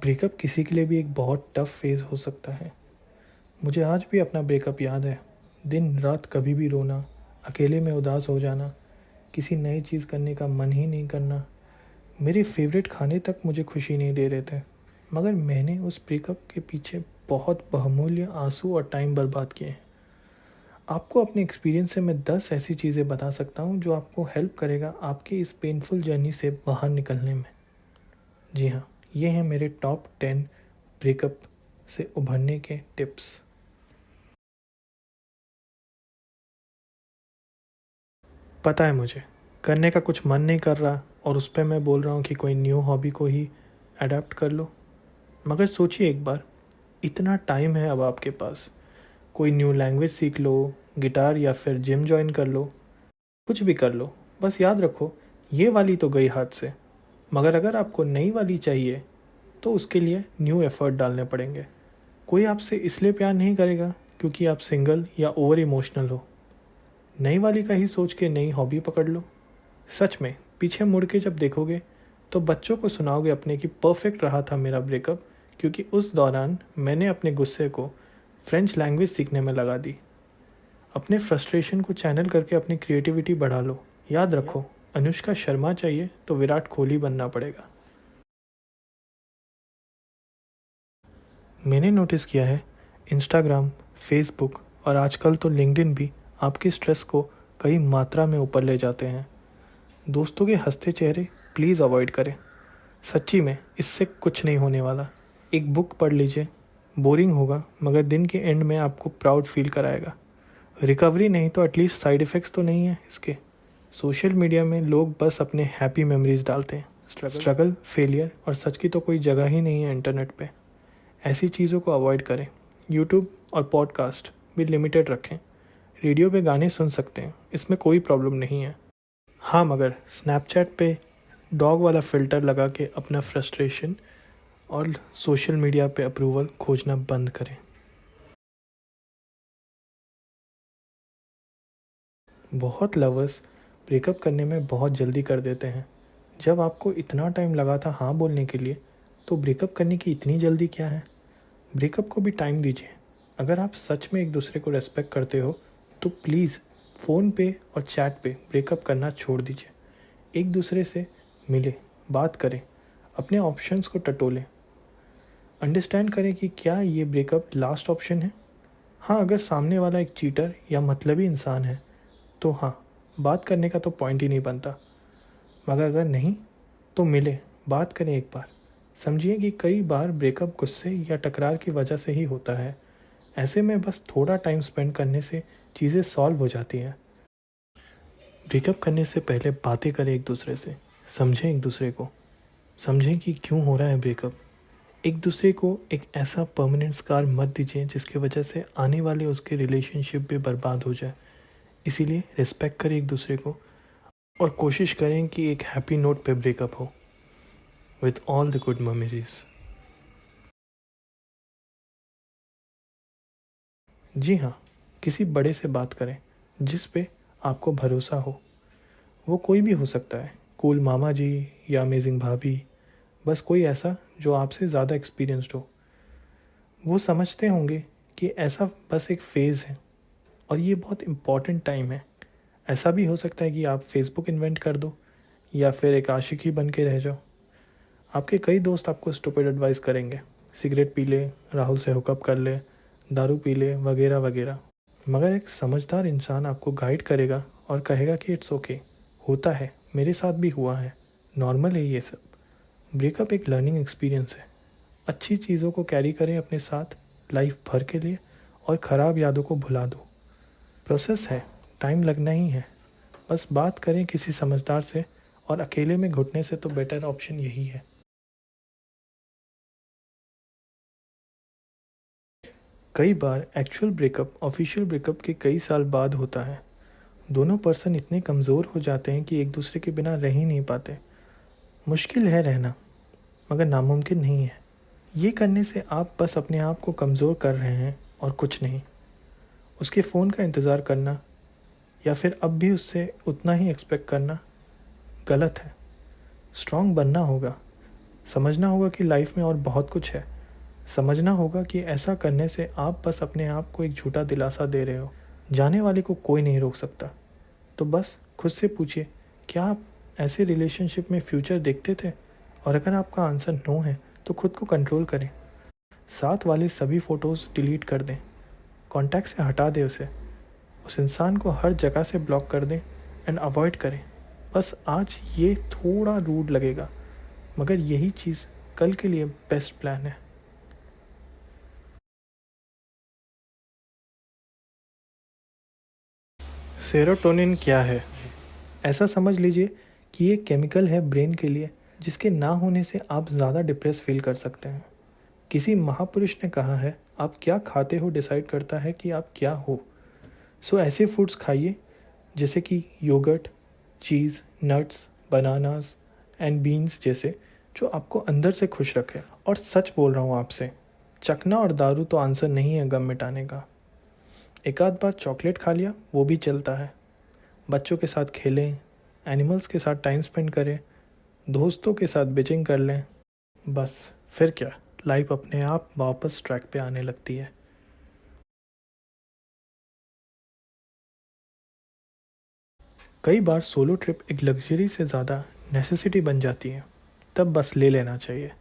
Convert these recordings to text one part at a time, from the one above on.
Breakup किसी के लिए भी एक बहुत टफ फेज़ हो सकता है। मुझे आज भी अपना ब्रेकअप याद है। दिन रात कभी भी रोना, अकेले में उदास हो जाना, किसी नई चीज़ करने का मन ही नहीं करना। मेरे फेवरेट खाने तक मुझे खुशी नहीं दे रहे थे। मगर मैंने उस ब्रेकअप के पीछे बहुत बहुमूल्य आंसू और टाइम बर्बाद किए हैं। आपको अपने एक्सपीरियंस से मैं 10 ऐसी चीज़ें बता सकता हूँ जो आपको हेल्प करेगा आपके इस पेनफुल जर्नी से बाहर निकलने में। जी हाँ, ये हैं मेरे टॉप 10 ब्रेकअप से उभरने के टिप्स। पता है मुझे, करने का कुछ मन नहीं कर रहा और उस पे मैं बोल रहा हूँ कि कोई न्यू हॉबी को ही अडॉप्ट कर लो। मगर सोचिए एक बार, इतना टाइम है अब आपके पास। कोई न्यू लैंग्वेज सीख लो, गिटार या फिर जिम जॉइन कर लो, कुछ भी कर लो। बस याद रखो, ये वाली तो गई हाथ से। मगर अगर आपको नई वाली चाहिए तो उसके लिए न्यू एफर्ट डालने पड़ेंगे। कोई आपसे इसलिए प्यार नहीं करेगा क्योंकि आप सिंगल या ओवर इमोशनल हो। नई वाली का ही सोच के नई हॉबी पकड़ लो। सच में पीछे मुड़ के जब देखोगे तो बच्चों को सुनाओगे अपने कि परफेक्ट रहा था मेरा ब्रेकअप, क्योंकि उस दौरान मैंने अपने गुस्से को फ्रेंच लैंग्वेज सीखने में लगा दी। अपने फ्रस्ट्रेशन को चैनल करके अपनी क्रिएटिविटी बढ़ा लो। याद रखो, अनुष्का शर्मा चाहिए तो विराट कोहली बनना पड़ेगा। मैंने नोटिस किया है, इंस्टाग्राम, फेसबुक और आजकल तो लिंक्डइन भी आपके स्ट्रेस को कई मात्रा में ऊपर ले जाते हैं। दोस्तों के हंसते चेहरे प्लीज़ अवॉइड करें। सच्ची में इससे कुछ नहीं होने वाला। एक बुक पढ़ लीजिए, बोरिंग होगा मगर दिन के एंड में आपको प्राउड फील कराएगा। रिकवरी नहीं तो एटलीस्ट साइड इफ़ेक्ट्स तो नहीं है इसके। सोशल मीडिया में लोग बस अपने हैप्पी मेमोरीज डालते हैं। स्ट्रगल, फेलियर और सच की तो कोई जगह ही नहीं है इंटरनेट पे। ऐसी चीज़ों को अवॉइड करें। यूट्यूब और पॉडकास्ट भी लिमिटेड रखें। रेडियो पे गाने सुन सकते हैं, इसमें कोई प्रॉब्लम नहीं है। हाँ, मगर स्नैपचैट पे डॉग वाला फ़िल्टर लगा के अपना फ्रस्ट्रेशन और सोशल मीडिया पे अप्रूवल खोजना बंद करें। बहुत लवर्स ब्रेकअप करने में बहुत जल्दी कर देते हैं। जब आपको इतना टाइम लगा था हाँ बोलने के लिए, तो ब्रेकअप करने की इतनी जल्दी क्या है? ब्रेकअप को भी टाइम दीजिए। अगर आप सच में एक दूसरे को रेस्पेक्ट करते हो तो प्लीज़ फ़ोन पे और चैट पे ब्रेकअप करना छोड़ दीजिए। एक दूसरे से मिले, बात करें, अपने ऑप्शंस को टटोलें। अंडरस्टैंड करें कि क्या ये ब्रेकअप लास्ट ऑप्शन है। हाँ, अगर सामने वाला एक चीटर या मतलबी इंसान है तो हाँ, बात करने का तो पॉइंट ही नहीं बनता। मगर अगर नहीं तो मिले, बात करें एक बार। समझिए कि कई बार ब्रेकअप गुस्से या टकरार की वजह से ही होता है। ऐसे में बस थोड़ा टाइम स्पेंड करने से चीज़ें सॉल्व हो जाती हैं। ब्रेकअप करने से पहले बातें करें एक दूसरे से, समझें एक दूसरे को, समझें कि क्यों हो रहा है ब्रेकअप। एक दूसरे को एक ऐसा परमानेंट स्कार मत दीजिए जिसकी वजह से आने वाले उसके रिलेशनशिप भी बर्बाद हो जाए। इसीलिए रिस्पेक्ट करें एक दूसरे को और कोशिश करें कि एक हैप्पी नोट पे ब्रेकअप हो, with all the good memories. जी हाँ, किसी बड़े से बात करें जिस पे आपको भरोसा हो। वो कोई भी हो सकता है, कूल मामा जी या अमेजिंग भाभी, बस कोई ऐसा जो आपसे ज़्यादा एक्सपीरियंस्ड हो। वो समझते होंगे कि ऐसा बस एक फ़ेज़ है और ये बहुत इम्पॉर्टेंट टाइम है। ऐसा भी हो सकता है कि आप फेसबुक इन्वेंट कर दो या फिर एक आशिक ही बन के रह जाओ। आपके कई दोस्त आपको स्टूपिड एडवाइस करेंगे, सिगरेट पी ले, राहुल से हुकअप कर ले, दारू पी ले, वगैरह वगैरह। मगर एक समझदार इंसान आपको गाइड करेगा और कहेगा कि इट्स ओके, होता है, मेरे साथ भी हुआ है, नॉर्मल है ये सब। ब्रेकअप एक लर्निंग एक्सपीरियंस है। अच्छी चीज़ों को कैरी करें अपने साथ लाइफ भर के लिए और ख़राब यादों को भुला दो। प्रोसेस है, टाइम लगना ही है। बस बात करें किसी समझदार से, और अकेले में घुटने से तो बेटर ऑप्शन यही है। कई बार एक्चुअल ब्रेकअप ऑफिशियल ब्रेकअप के कई साल बाद होता है। दोनों पर्सन इतने कमज़ोर हो जाते हैं कि एक दूसरे के बिना रह ही नहीं पाते। मुश्किल है रहना, मगर नामुमकिन नहीं है। ये करने से आप बस अपने आप को कमज़ोर कर रहे हैं और कुछ नहीं। उसके फ़ोन का इंतज़ार करना या फिर अब भी उससे उतना ही एक्सपेक्ट करना गलत है। स्ट्रॉन्ग बनना होगा, समझना होगा कि लाइफ में और बहुत कुछ है। समझना होगा कि ऐसा करने से आप बस अपने आप को एक झूठा दिलासा दे रहे हो। जाने वाले को कोई नहीं रोक सकता। तो बस खुद से पूछिए, क्या आप ऐसे रिलेशनशिप में फ्यूचर देखते थे? और अगर आपका आंसर नो है तो खुद को कंट्रोल करें। साथ वाले सभी फ़ोटोज़ डिलीट कर दें, कॉन्टैक्ट से हटा दें उसे। उस इंसान को हर जगह से ब्लॉक कर दें एंड अवॉइड करें। बस आज ये थोड़ा रूड लगेगा, मगर यही चीज़ कल के लिए बेस्ट प्लान है। सेरोटोनिन क्या है? ऐसा समझ लीजिए कि ये केमिकल है ब्रेन के लिए, जिसके ना होने से आप ज़्यादा डिप्रेस फील कर सकते हैं। किसी महापुरुष ने कहा है, आप क्या खाते हो डिसाइड करता है कि आप क्या हो। सो ऐसे फूड्स खाइए जैसे कि yoghurt, cheese, nuts, bananas and beans जैसे, जो आपको अंदर से खुश रखे। और सच बोल रहा हूँ आपसे, चखना और दारू तो आंसर नहीं है गम मिटाने का। एक आध बार चॉकलेट खा लिया वो भी चलता है। बच्चों के साथ खेलें, एनिमल्स के साथ टाइम स्पेंड करें, दोस्तों के साथ बिचिंग कर लें। बस फिर क्या, लाइफ अपने आप वापस ट्रैक पे आने लगती है। कई बार सोलो ट्रिप एक लग्जरी से ज़्यादा नेसेसिटी बन जाती है। तब बस ले लेना चाहिए।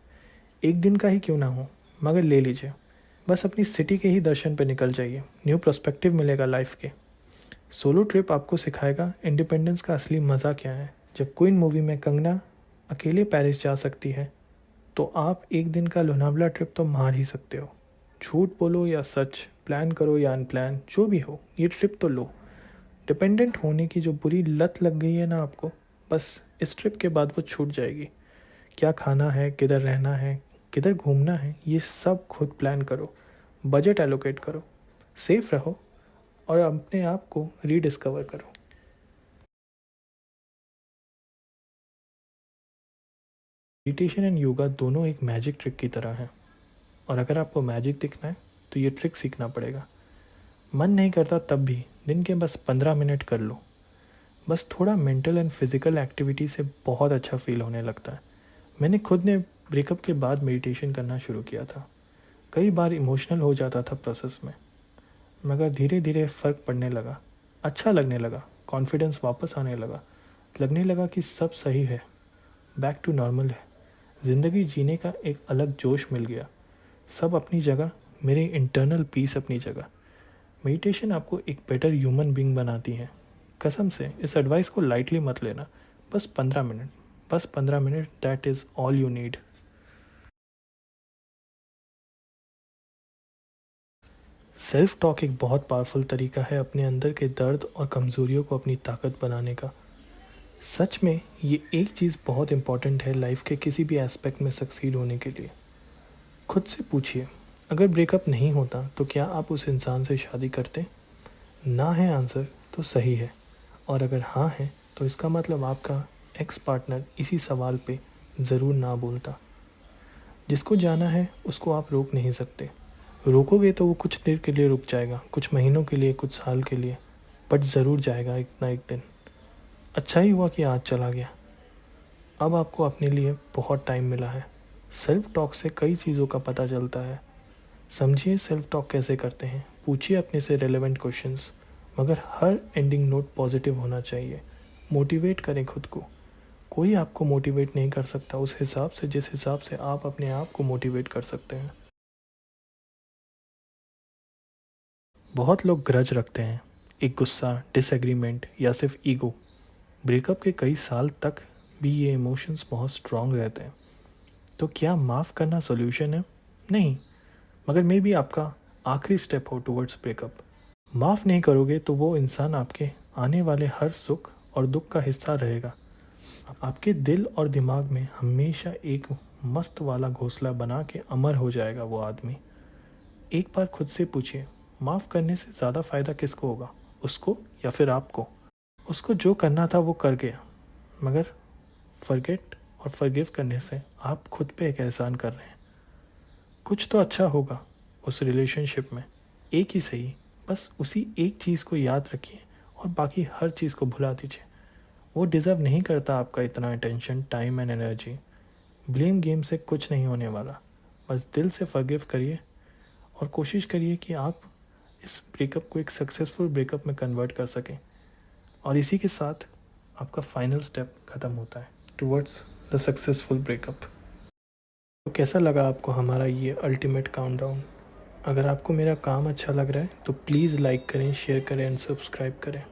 एक दिन का ही क्यों ना हो, मगर ले लीजिए। बस अपनी सिटी के ही दर्शन पे निकल जाइए, न्यू पर्सपेक्टिव मिलेगा लाइफ के। सोलो ट्रिप आपको सिखाएगा इंडिपेंडेंस का असली मज़ा क्या है। जब क्वीन मूवी में कंगना अकेले पेरिस जा सकती है, तो आप एक दिन का लोनावला ट्रिप तो मार ही सकते हो। झूठ बोलो या सच, प्लान करो या अनप्लान, जो भी हो, ये ट्रिप तो लो। डिपेंडेंट होने की जो बुरी लत लग गई है ना आपको, बस इस ट्रिप के बाद वो छूट जाएगी। क्या खाना है, किधर रहना है, किधर घूमना है, ये सब खुद प्लान करो। बजट एलोकेट करो, सेफ रहो और अपने आप को रीडिस्कवर करो। मेडिटेशन एंड योगा दोनों एक मैजिक ट्रिक की तरह हैं, और अगर आपको मैजिक दिखना है तो ये ट्रिक सीखना पड़ेगा। मन नहीं करता तब भी दिन के बस 15 मिनट कर लो। बस थोड़ा मेंटल एंड फिज़िकल एक्टिविटी से बहुत अच्छा फील होने लगता है। मैंने खुद ने ब्रेकअप के बाद मेडिटेशन करना शुरू किया था। कई बार इमोशनल हो जाता था प्रोसेस में, मगर धीरे धीरे फ़र्क पड़ने लगा। अच्छा लगने लगा, कॉन्फिडेंस वापस आने लगा। लगने लगा कि सब सही है, बैक टू नॉर्मल है। ज़िंदगी जीने का एक अलग जोश मिल गया। सब अपनी जगह, मेरी इंटरनल पीस अपनी जगह। मेडिटेशन आपको एक बेटर ह्यूमन बीइंग बनाती है। कसम से इस एडवाइस को लाइटली मत लेना। बस 15 मिनट, बस 15 minute, that is all you need. Self talk एक बहुत पावरफुल तरीका है अपने अंदर के दर्द और कमज़ोरियों को अपनी ताकत बनाने का। सच में ये एक चीज़ बहुत इंपॉर्टेंट है लाइफ के किसी भी एस्पेक्ट में सक्सीड होने के लिए। खुद से पूछिए, अगर ब्रेकअप नहीं होता तो क्या आप उस इंसान से शादी करते? ना है आंसर तो सही है, और अगर हाँ है तो इसका मतलब आपका एक्स पार्टनर इसी सवाल पे ज़रूर ना बोलता। जिसको जाना है उसको आप रोक नहीं सकते। रोकोगे तो वो कुछ देर के लिए रुक जाएगा, कुछ महीनों के लिए, कुछ साल के लिए, बट ज़रूर जाएगा एक ना एक दिन। अच्छा ही हुआ कि आज चला गया। अब आपको अपने लिए बहुत टाइम मिला है। सेल्फ टॉक से कई चीज़ों का पता चलता है। समझिए सेल्फ टॉक कैसे करते हैं, पूछिए अपने से रेलेवेंट क्वेश्चंस, मगर हर एंडिंग नोट पॉजिटिव होना चाहिए। मोटिवेट करें खुद को। कोई आपको मोटिवेट नहीं कर सकता उस हिसाब से जिस हिसाब से आप अपने आप को मोटिवेट कर सकते हैं। बहुत लोग ग्रज रखते हैं, एक गुस्सा, डिसएग्रीमेंट या सिर्फ ईगो। ब्रेकअप के कई साल तक भी ये इमोशंस बहुत स्ट्रांग रहते हैं। तो क्या माफ़ करना सोल्यूशन है? नहीं, मगर मे बी आपका आखिरी स्टेप हो टुवर्ड्स ब्रेकअप। माफ़ नहीं करोगे तो वो इंसान आपके आने वाले हर सुख और दुख का हिस्सा रहेगा। आपके दिल और दिमाग में हमेशा एक मस्त वाला घोंसला बना के अमर हो जाएगा वो आदमी। एक बार खुद से पूछिए, माफ़ करने से ज़्यादा फ़ायदा किसको होगा, उसको या फिर आपको? उसको जो करना था वो कर गया, मगर फॉरगेट और फॉरगिव करने से आप खुद पे एक एहसान कर रहे हैं। कुछ तो अच्छा होगा उस रिलेशनशिप में, एक ही सही। बस उसी एक चीज़ को याद रखिए और बाकी हर चीज़ को भुला दीजिए। वो डिज़र्व नहीं करता आपका इतना attention, time and energy. Blame game से कुछ नहीं होने वाला, बस दिल से फॉरगिव करिए और कोशिश करिए कि आप इस ब्रेकअप को एक सक्सेसफुल ब्रेकअप में कन्वर्ट कर सकें। और इसी के साथ आपका फाइनल स्टेप ख़त्म होता है टुवर्ड्स द सक्सेसफुल ब्रेकअप। तो कैसा लगा आपको हमारा ये अल्टीमेट काउंटडाउन? अगर आपको मेरा काम अच्छा लग रहा है तो प्लीज़ लाइक करें, शेयर करें एंड सब्सक्राइब करें।